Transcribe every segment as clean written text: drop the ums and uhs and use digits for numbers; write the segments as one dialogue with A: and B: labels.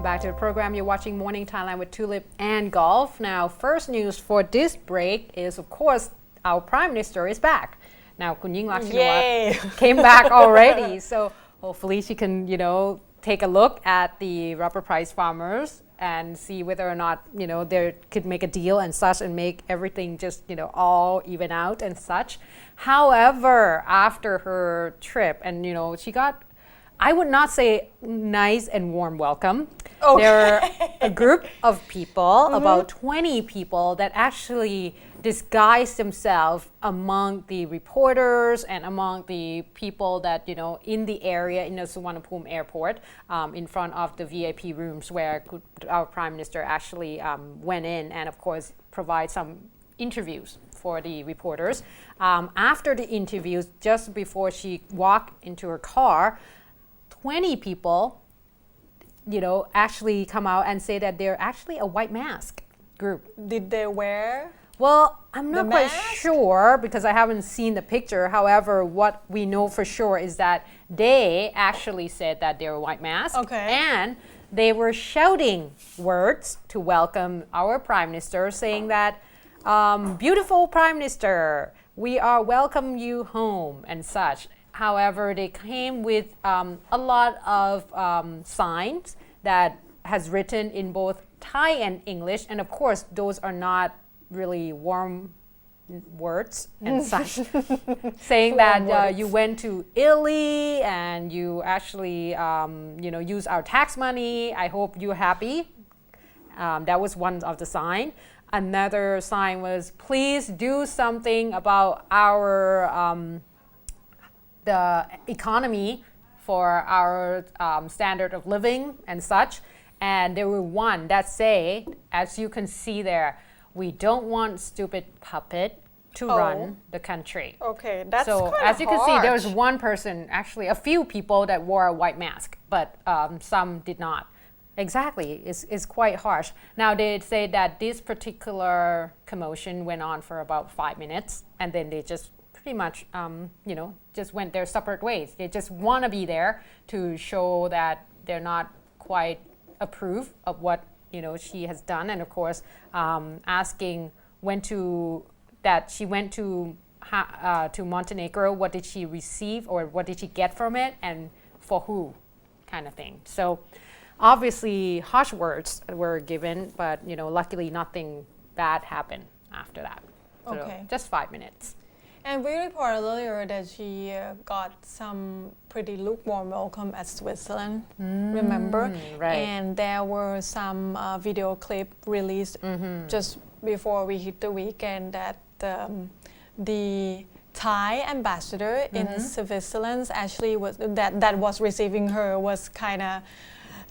A: Back to the program. You're watching Morning Thailand with Tulip and Golf. Now, first news for this break is, of course, our Prime Minister is back. Now, Kun Yingluck Shinawatra came back already. So hopefully she can, take a look at the rubber price farmers and see whether or not, they could make a deal and such and make everything just, all even out and such. However, after her trip, and, she got, I would not say nice and warm welcome. Okay. There are a group of people, about 20 people, that actually disguised themselves among the reporters and among the people that, in the area in the Suvarnabhumi airport, in front of the VIP rooms where our Prime Minister actually went in and, of course, provide some interviews for the reporters. After the interviews, just before she walked into her car, 20 people, actually come out and say that they're actually a white mask group.
B: Did they wear?
A: Well, I'm not quite sure because I haven't seen the picture. However, what we know for sure is that they actually said that they were white masks.
B: Okay.
A: And they were shouting words to welcome our Prime Minister, saying that, beautiful Prime Minister, we are welcome you home and such. However, they came with a lot of signs that has written in both Thai and English. And of course, those are not really warm words and such. Saying that you went to Italy and you actually, use our tax money. I hope you're happy. That was one of the signs. Another sign was, please do something about our the economy for our standard of living and such. And there were one that say, as you can see there, we don't want stupid puppet to run the country.
B: Okay, that's
A: so as you can see, there was one person, actually a few people that wore a white mask, but some did not. Exactly, it's quite harsh. Now they say that this particular commotion went on for about 5 minutes, and then they just pretty much, just went their separate ways. They just want to be there to show that they're not quite approve of what she has done, and of course, asking she went to Montenegro. What did she receive, or what did she get from it, and for who, kind of thing. So, obviously, harsh words were given, but luckily nothing bad happened after that. So
B: okay.
A: Just 5 minutes.
B: And we reported earlier that she got some pretty lukewarm welcome at Switzerland, remember?
A: Right.
B: And there were some video clip released just before we hit the weekend that the Thai ambassador in Switzerland actually that was receiving her was kind of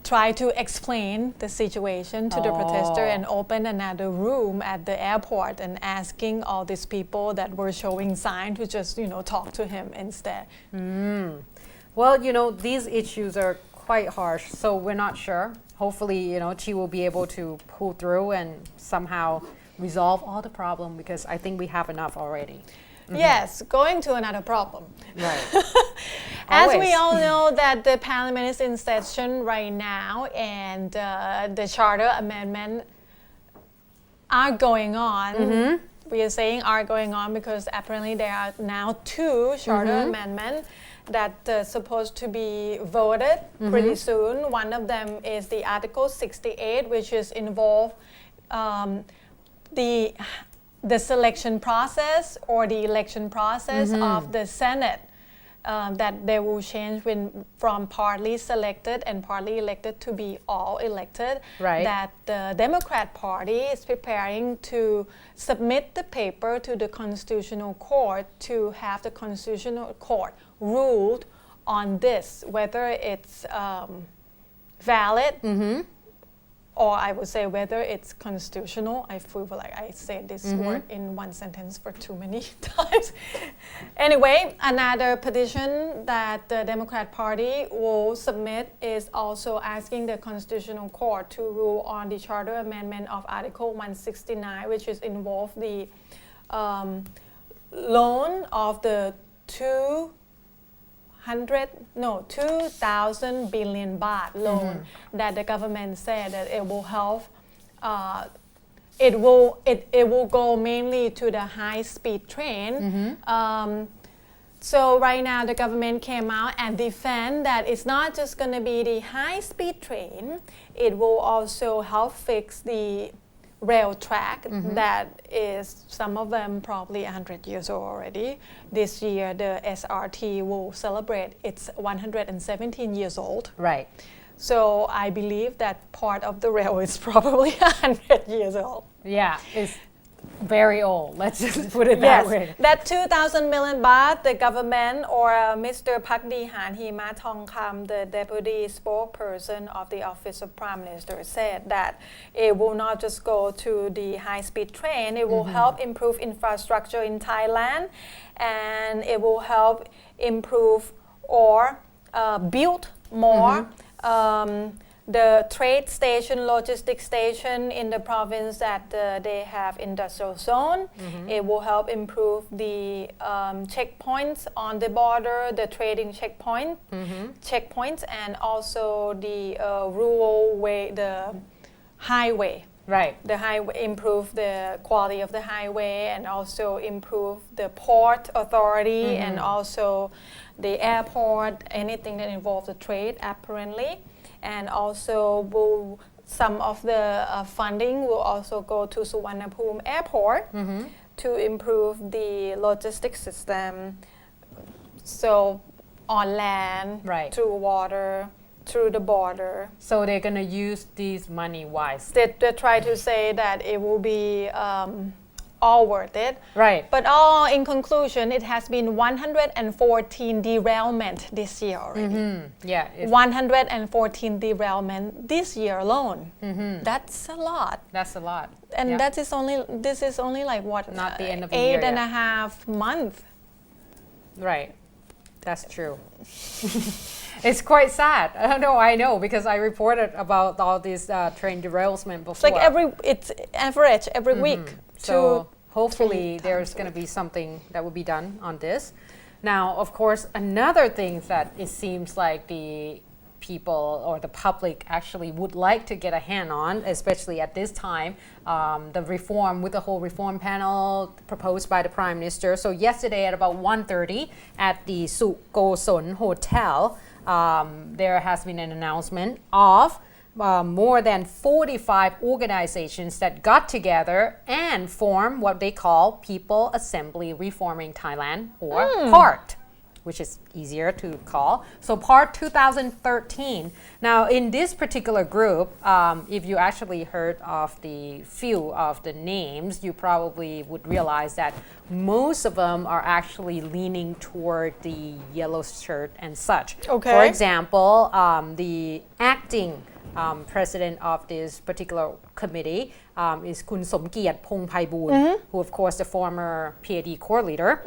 B: try to explain the situation to the protester and open another room at the airport and asking all these people that were showing signs to just, talk to him instead.
A: Well, these issues are quite harsh, so we're not sure. Hopefully, she will be able to pull through and somehow resolve all the problem, because I think we have enough already.
B: Yes, going to another problem.
A: Right.
B: As we all know that the parliament is in session right now, and the charter amendment are going on. We are saying are going on because apparently there are now 2 charter amendments that are supposed to be voted pretty soon. One of them is the Article 68, which is involved the selection process or the election process of the Senate, that they will change from partly selected and partly elected to be all elected.
A: Right.
B: That the Democrat Party is preparing to submit the paper to the Constitutional Court to have the Constitutional Court ruled on this, whether it's valid or I would say whether it's constitutional. I feel like I said this word in one sentence for too many times. Anyway, another petition that the Democrat Party will submit is also asking the Constitutional Court to rule on the Charter Amendment of Article 169, which is involved the loan of the 2 2,000 billion baht loan that the government said that it will help. It will go mainly to the high-speed train. So right now the government came out and defend that it's not just going to be the high-speed train. It will also help fix the rail track that is, some of them probably 100 years old already. This year the SRT will celebrate its 117 years old.
A: Right.
B: So I believe that part of the rail is probably 100 years old.
A: Yeah, it's very old. Let's just put it that way.
B: That 2,000 million baht, the government or Mr. Pakdihan Himatongkham, the deputy spokesperson of the Office of Prime Minister, said that it will not just go to the high-speed train, it will help improve infrastructure in Thailand, and it will help improve or build more the trade station, logistics station in the province that they have industrial zone. It will help improve the checkpoints on the border, the trading checkpoints, and also the rural way, the highway.
A: Right.
B: The highway, improve the quality of the highway, and also improve the port authority, and also the airport, anything that involves the trade apparently. And also some of the funding will also go to Suvarnabhumi Airport to improve the logistics system. So on land, through water, through the border.
A: So they're going to use these money wisely.
B: They try to say that it will be all worth it.
A: Right.
B: But all in conclusion, it has been 114 derailment this year already.
A: Yeah.
B: 114 derailment this year alone. That's a lot.
A: That's a lot.
B: And this is only like what?
A: Not the end of the year.
B: 8.5 months.
A: Right. That's true. It's quite sad. I know because I reported about all these train derailment before.
B: It's like it's average every week.
A: So hopefully there's going to be something that will be done on this. Now, of course, another thing that it seems like the people or the public actually would like to get a hand on, especially at this time, the reform with the whole reform panel proposed by the Prime Minister. So yesterday at about 1:30 at the Sukoson Hotel, there has been an announcement of more than 45 organizations that got together and formed what they call People Assembly Reforming Thailand, or PART, which is easier to call. So PART 2013. Now in this particular group, if you actually heard of the few of the names, you probably would realize that most of them are actually leaning toward the yellow shirt and such.
B: Okay.
A: For example, the acting president of this particular committee is Kun Somkiat Pongpaiboon, who of course the former PAD core leader.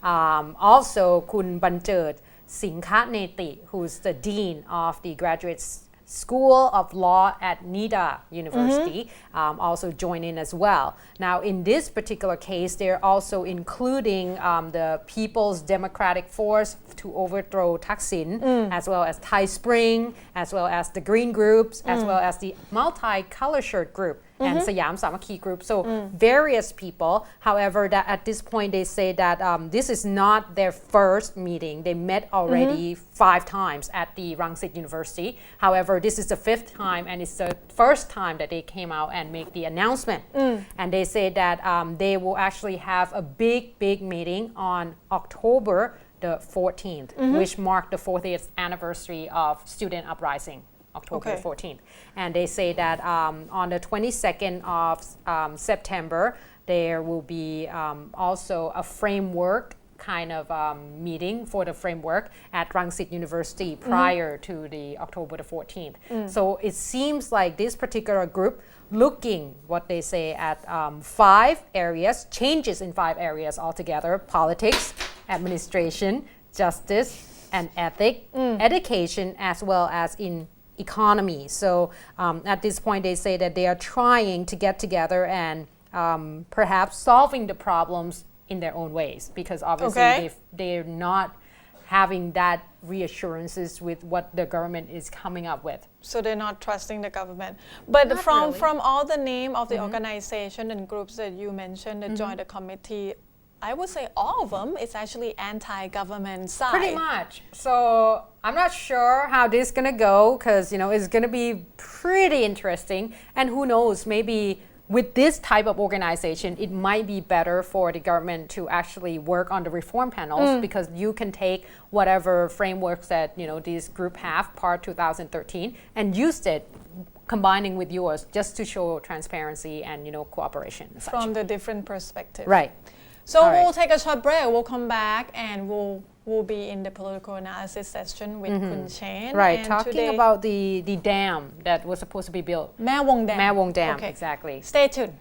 A: Also Kun Banchert Singkhaneti, who's the dean of the Graduate School of Law at NIDA University, also joined in as well. Now in this particular case, they're also including the People's Democratic Force to overthrow Thaksin, as well as Thai Spring, as well as the Green Groups, as well as the Multi-Color Shirt Group, and Siam Samakhi Group. So various people. However, that at this point they say that this is not their first meeting. They met already 5 times at the Rangsit University. However, this is the 5th time, and it's the first time that they came out and make the announcement. And they say that they will actually have a big meeting on October the 14th, which marked the 40th anniversary of student uprising. October 14th. And they say that on the 22nd of September, there will be also a framework kind of meeting for the framework at Rangsit University prior to the October the 14th. So it seems like this particular group looking, what they say, at 5 areas, changes in 5 areas altogether: politics, administration, justice, and ethics, education, as well as in economy. So at this point they say that they are trying to get together and perhaps solving the problems in their own ways, because obviously they're not having that reassurances with what the government is coming up with.
B: So they're not trusting the government. But
A: Not
B: from
A: really.
B: from all the name of the organization and groups that you mentioned that joined the committee, I would say all of them is actually anti-government side.
A: Pretty much. So I'm not sure how this is gonna go because it's gonna be pretty interesting. And who knows, maybe with this type of organization, it might be better for the government to actually work on the reform panels because you can take whatever frameworks that this group have, part 2013, and use it combining with yours just to show transparency and cooperation and such.
B: From the different perspective.
A: Right.
B: So
A: All right.
B: we'll take a short break. We'll come back and we'll be in the political analysis session with Kun Chen.
A: Right,
B: And
A: talking
B: today,
A: about the dam that was supposed to be built.
B: Mae Wong Dam.
A: Mae Wong Dam,
B: Okay.
A: exactly.
B: Stay tuned.